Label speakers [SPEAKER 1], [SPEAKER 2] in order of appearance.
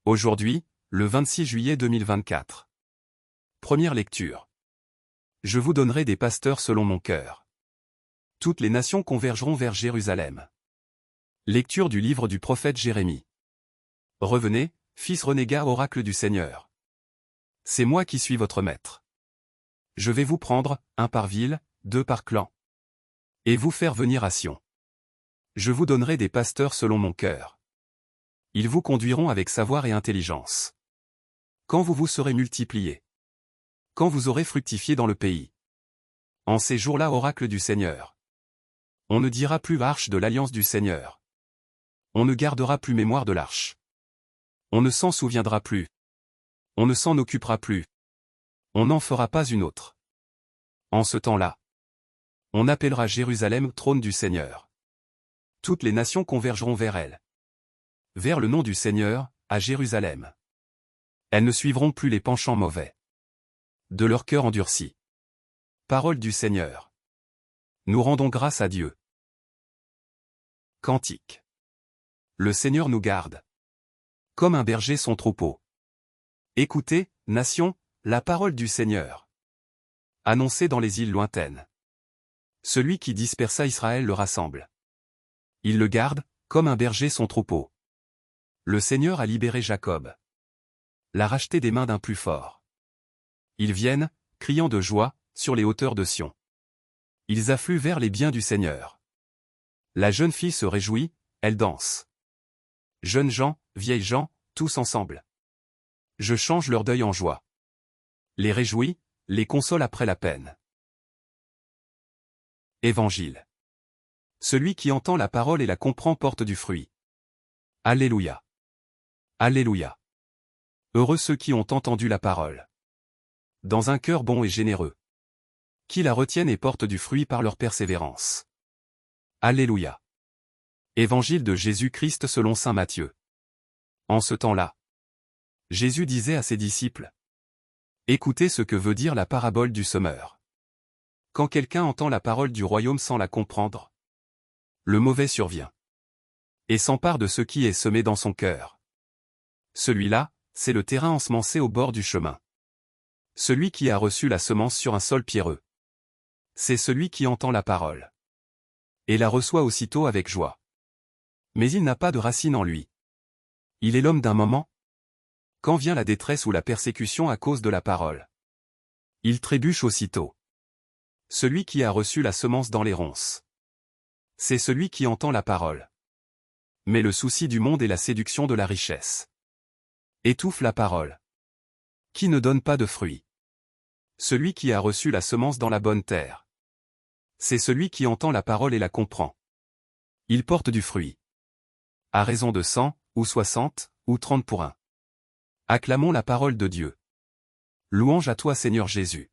[SPEAKER 1] Aujourd'hui, le 26 juillet 2024. Première lecture. Je vous donnerai des pasteurs selon mon cœur. Toutes les nations convergeront vers Jérusalem. Lecture du livre du prophète Jérémie. Revenez, fils renégat, oracle du Seigneur. C'est moi qui suis votre maître. Je vais vous prendre, un par ville, deux par clan. Et vous faire venir à Sion. Je vous donnerai des pasteurs selon mon cœur. Ils vous conduiront avec savoir et intelligence. Quand vous vous serez multipliés. Quand vous aurez fructifié dans le pays. En ces jours-là, oracle du Seigneur. On ne dira plus arche de l'alliance du Seigneur. On ne gardera plus mémoire de l'arche. On ne s'en souviendra plus. On ne s'en occupera plus. On n'en fera pas une autre. En ce temps-là, on appellera Jérusalem trône du Seigneur. Toutes les nations convergeront vers elle. Vers le nom du Seigneur, à Jérusalem. Elles ne suivront plus les penchants mauvais de leur cœur endurci. Parole du Seigneur. Nous rendons grâce à Dieu. Cantique. Le Seigneur nous garde. Comme un berger son troupeau. Écoutez, nations, la parole du Seigneur. Annoncée dans les îles lointaines. Celui qui dispersa Israël le rassemble. Il le garde, comme un berger son troupeau. Le Seigneur a libéré Jacob. L'a racheté des mains d'un plus fort. Ils viennent, criant de joie, sur les hauteurs de Sion. Ils affluent vers les biens du Seigneur. La jeune fille se réjouit, elle danse. Jeunes gens, vieilles gens, tous ensemble. Je change leur deuil en joie. Les réjouis, les console après la peine. Évangile. Celui qui entend la parole et la comprend porte du fruit. Alléluia. Alléluia. Heureux ceux qui ont entendu la parole. Dans un cœur bon et généreux. Qui la retiennent et portent du fruit par leur persévérance. Alléluia. Évangile de Jésus-Christ selon saint Matthieu. En ce temps-là, Jésus disait à ses disciples: écoutez ce que veut dire la parabole du semeur. Quand quelqu'un entend la parole du royaume sans la comprendre, le mauvais survient et s'empare de ce qui est semé dans son cœur. Celui-là, c'est le terrain ensemencé au bord du chemin. Celui qui a reçu la semence sur un sol pierreux. C'est celui qui entend la parole et la reçoit aussitôt avec joie. Mais il n'a pas de racine en lui. Il est l'homme d'un moment. Quand vient la détresse ou la persécution à cause de la parole, il trébuche aussitôt. Celui qui a reçu la semence dans les ronces. C'est celui qui entend la parole. Mais le souci du monde et la séduction de la richesse étouffe la parole, qui ne donne pas de fruits. Celui qui a reçu la semence dans la bonne terre. C'est celui qui entend la parole et la comprend. Il porte du fruit. À raison de 100, ou 60, ou 30 pour un. Acclamons la parole de Dieu. Louange à toi Seigneur Jésus.